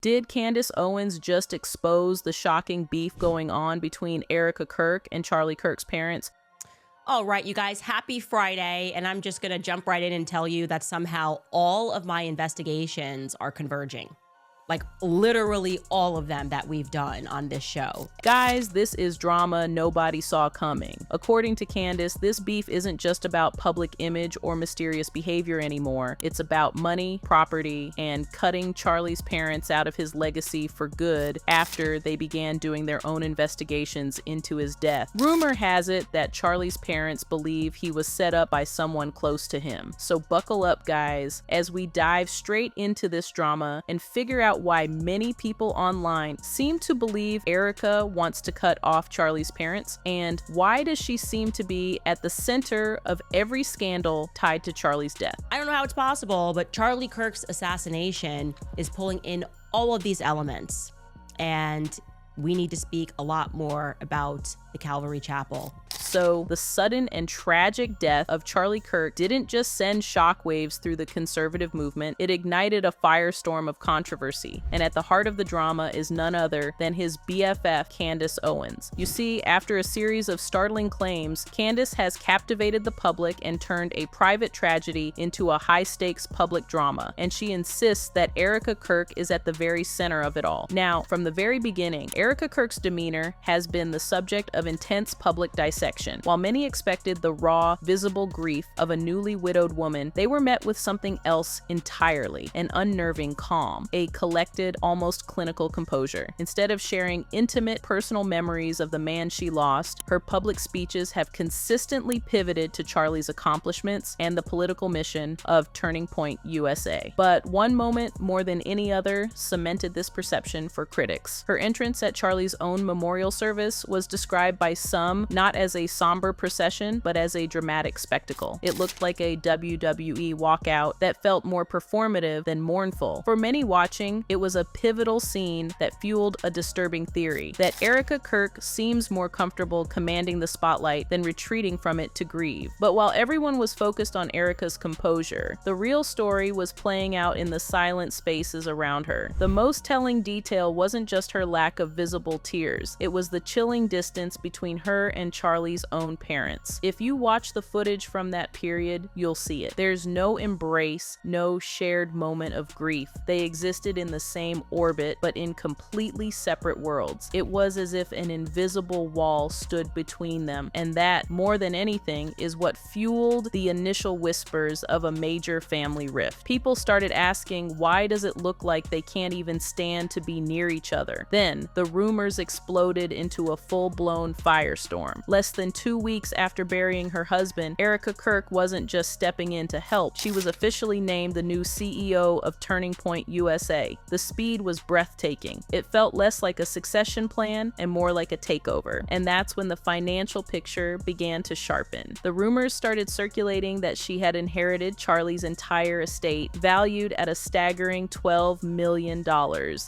Did Candace Owens just expose the shocking beef going on between Erika Kirk and Charlie Kirk's parents? All right, you guys, happy Friday. And I'm just going to jump right in and tell you that somehow all of my investigations are converging. Like literally all of them that we've done on this show. Guys, this is drama nobody saw coming. According to Candace, this beef isn't just about public image or mysterious behavior anymore. It's about money, property, and cutting Charlie's parents out of his legacy for good after they began doing their own investigations into his death. Rumor has it that Charlie's parents believe he was set up by someone close to him. So buckle up, guys, as we dive straight into this drama and figure out why many people online seem to believe Erika wants to cut off Charlie's parents, and why does she seem to be at the center of every scandal tied to Charlie's death. I don't know how it's possible, but Charlie Kirk's assassination is pulling in all of these elements, and we need to speak a lot more about the Calvary Chapel. So the sudden and tragic death of Charlie Kirk didn't just send shockwaves through the conservative movement, it ignited a firestorm of controversy. And at the heart of the drama is none other than his BFF, Candace Owens. You see, after a series of startling claims, Candace has captivated the public and turned a private tragedy into a high-stakes public drama. And she insists that Erika Kirk is at the very center of it all. Now, from the very beginning, Erika Kirk's demeanor has been the subject of intense public dissection. While many expected the raw, visible grief of a newly widowed woman, they were met with something else entirely, an unnerving calm, a collected, almost clinical composure. Instead of sharing intimate, personal memories of the man she lost, her public speeches have consistently pivoted to Charlie's accomplishments and the political mission of Turning Point USA. But one moment, more than any other, cemented this perception for critics. Her entrance at Charlie's own memorial service was described by some not as a somber procession, but as a dramatic spectacle. It looked like a WWE walkout that felt more performative than mournful. For many watching, it was a pivotal scene that fueled a disturbing theory, that Erika Kirk seems more comfortable commanding the spotlight than retreating from it to grieve. But while everyone was focused on Erika's composure, the real story was playing out in the silent spaces around her. The most telling detail wasn't just her lack of visible tears, it was the chilling distance between her and Charlie's own parents. If you watch the footage from that period, you'll see it. There's no embrace, no shared moment of grief. They existed in the same orbit, but in completely separate worlds. It was as if an invisible wall stood between them, and that, more than anything, is what fueled the initial whispers of a major family rift. People started asking, why does it look like they can't even stand to be near each other? Then, the rumors exploded into a full-blown firestorm. Less than 2 weeks after burying her husband, Erika Kirk wasn't just stepping in to help. She was officially named the new CEO of Turning Point USA. The speed was breathtaking. It felt less like a succession plan and more like a takeover. And that's when the financial picture began to sharpen. The rumors started circulating that she had inherited Charlie's entire estate, valued at a staggering $12 million.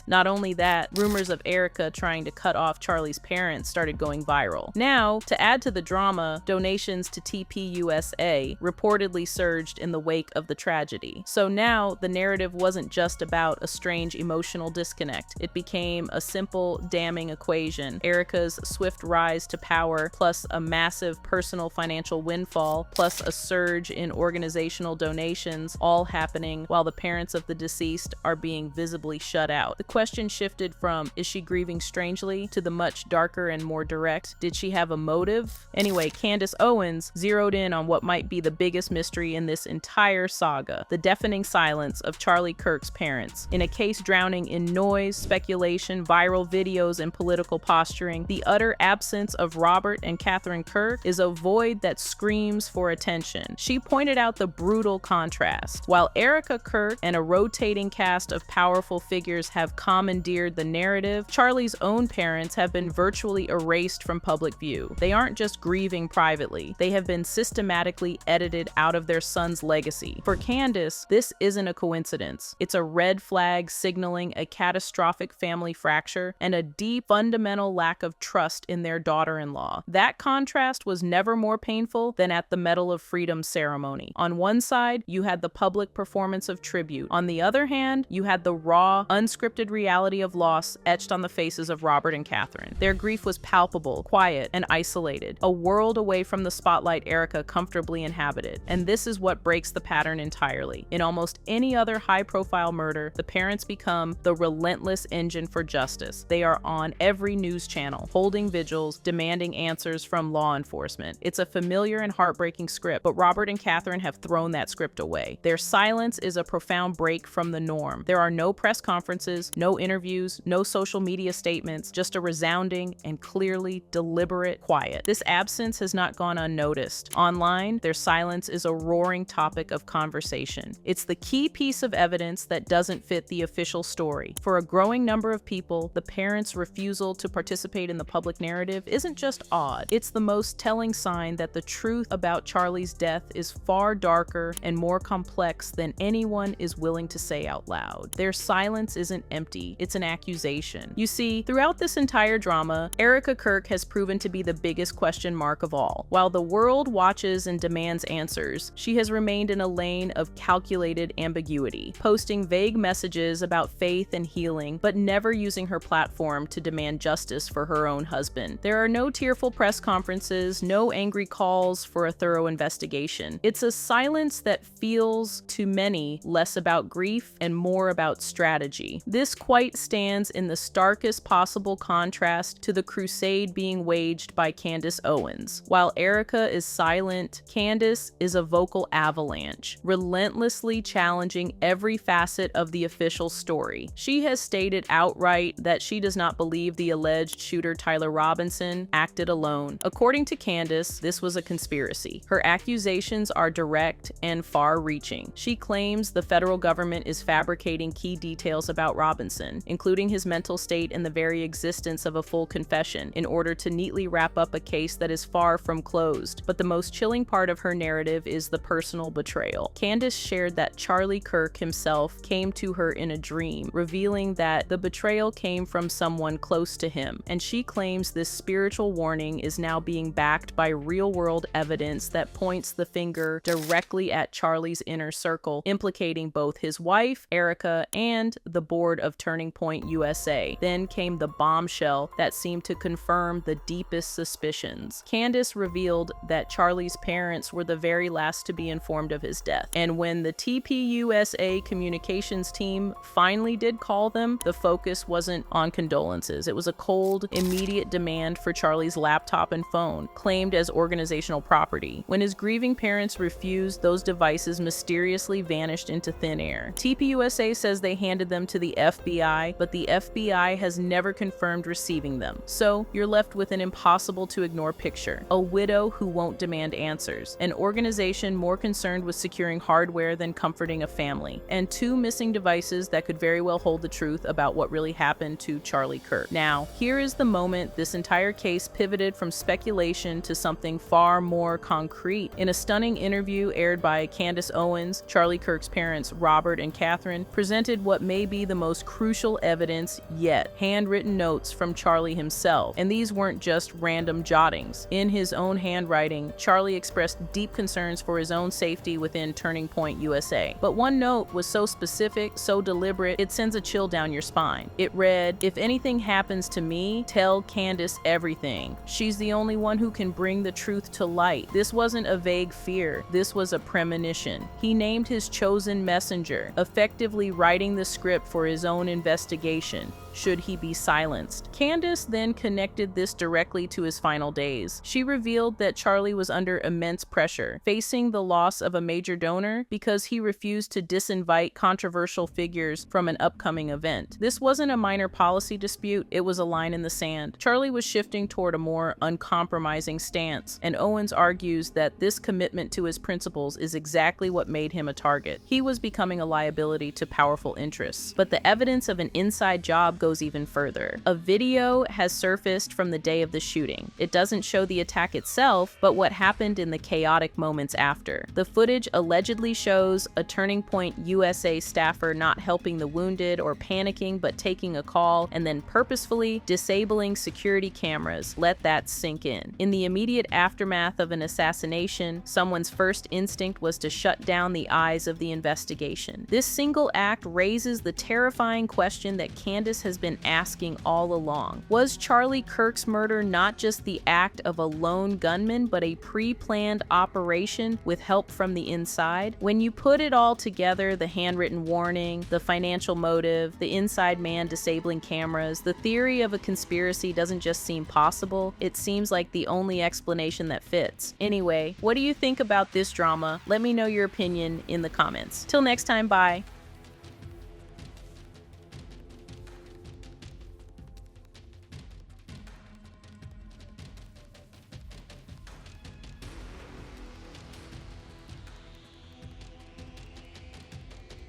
Not only that, rumors of Erika trying to cut off Charlie's parents started going viral. Now, to add to the drama, donations to TPUSA reportedly surged in the wake of the tragedy. So now, the narrative wasn't just about a strange emotional disconnect. It became a simple, damning equation. Erika's swift rise to power, plus a massive personal financial windfall, plus a surge in organizational donations, all happening while the parents of the deceased are being visibly shut out. The question shifted from, is she grieving strangely, to the much darker and more direct, did she have a motive? Anyway, Candace Owens zeroed in on what might be the biggest mystery in this entire saga, the deafening silence of Charlie Kirk's parents. In a case drowning in noise, speculation, viral videos, and political posturing, the utter absence of Robert and Catherine Kirk is a void that screams for attention. She pointed out the brutal contrast. While Erika Kirk and a rotating cast of powerful figures have commandeered the narrative, Charlie's own parents have been virtually erased from public view. They aren't aren't just grieving privately, they have been systematically edited out of their son's legacy. For Candace, this isn't a coincidence. It's a red flag signaling a catastrophic family fracture and a deep, fundamental lack of trust in their daughter-in-law. That contrast was never more painful than at the Medal of Freedom ceremony. On one side, you had the public performance of tribute. On the other hand, you had the raw, unscripted reality of loss etched on the faces of Robert and Catherine. Their grief was palpable, quiet, and isolated, a world away from the spotlight Erika comfortably inhabited. And this is what breaks the pattern entirely. In almost any other high-profile murder, the parents become the relentless engine for justice. They are on every news channel, holding vigils, demanding answers from law enforcement. It's a familiar and heartbreaking script, but Robert and Catherine have thrown that script away. Their silence is a profound break from the norm. There are no press conferences, no interviews, no social media statements, just a resounding and clearly deliberate quiet. This absence has not gone unnoticed. Online, their silence is a roaring topic of conversation. It's the key piece of evidence that doesn't fit the official story. For a growing number of people, the parents' refusal to participate in the public narrative isn't just odd. It's the most telling sign that the truth about Charlie's death is far darker and more complex than anyone is willing to say out loud. Their silence isn't empty, it's an accusation. You see, throughout this entire drama, Erika Kirk has proven to be the biggest question mark of all. While the world watches and demands answers, she has remained in a lane of calculated ambiguity, posting vague messages about faith and healing, but never using her platform to demand justice for her own husband. There are no tearful press conferences, no angry calls for a thorough investigation. It's a silence that feels, to many, less about grief and more about strategy. This quite stands in the starkest possible contrast to the crusade being waged by Candace Owens. While Erika is silent, Candace is a vocal avalanche, relentlessly challenging every facet of the official story. She has stated outright that she does not believe the alleged shooter Tyler Robinson acted alone. According to Candace, this was a conspiracy. Her accusations are direct and far-reaching. She claims the federal government is fabricating key details about Robinson, including his mental state and the very existence of a full confession, in order to neatly wrap up a case that is far from closed. But the most chilling part of her narrative is the personal betrayal. Candace shared that Charlie Kirk himself came to her in a dream, revealing that the betrayal came from someone close to him, and she claims this spiritual warning is now being backed by real-world evidence that points the finger directly at Charlie's inner circle, implicating both his wife, Erika, and the board of Turning Point USA. Then came the bombshell that seemed to confirm the deepest suspicions. Candace revealed that Charlie's parents were the very last to be informed of his death, and when the TPUSA communications team finally did call them, the focus wasn't on condolences. It was a cold, immediate demand for Charlie's laptop and phone, claimed as organizational property. When his grieving parents refused, those devices mysteriously vanished into thin air. TPUSA says they handed them to the FBI, but the FBI has never confirmed receiving them. So you're left with an impossible to ignore picture: a widow who won't demand answers, an organization more concerned with securing hardware than comforting a family, and two missing devices that could very well hold the truth about what really happened to Charlie Kirk. Now, here is the moment this entire case pivoted from speculation to something far more concrete. In a stunning interview aired by Candace Owens, Charlie Kirk's parents, Robert and Catherine, presented what may be the most crucial evidence yet: handwritten notes from Charlie himself. And these weren't just random jottings. In his own handwriting, Charlie expressed deep concerns for his own safety within Turning Point USA. But one note was so specific, so deliberate, it sends a chill down your spine. It read, "If anything happens to me, tell Candace everything. She's the only one who can bring the truth to light." This wasn't a vague fear, this was a premonition. He named his chosen messenger, effectively writing the script for his own investigation, should he be silenced. Candace then connected this directly to his final days. She revealed that Charlie was under immense pressure, facing the loss of a major donor because he refused to disinvite controversial figures from an upcoming event. This wasn't a minor policy dispute, it was a line in the sand. Charlie was shifting toward a more uncompromising stance, and Owens argues that this commitment to his principles is exactly what made him a target. He was becoming a liability to powerful interests. But the evidence of an inside job goes even further. A video has surfaced from the day of the shooting. It doesn't show the attack itself, but what happened in the chaotic moments after. The footage allegedly shows a Turning Point USA staffer not helping the wounded or panicking, but taking a call and then purposefully disabling security cameras. Let that sink in. In the immediate aftermath of an assassination, someone's first instinct was to shut down the eyes of the investigation. This single act raises the terrifying question that Candace has been asking all along. Was Charlie Kirk's murder not just the act of a lone gunman, but a pre-planned operation with help from the inside? When you put it all together, the handwritten warning, the financial motive, the inside man disabling cameras, the theory of a conspiracy doesn't just seem possible, it seems like the only explanation that fits. Anyway, what do you think about this drama? Let me know your opinion in the comments. Till next time, bye.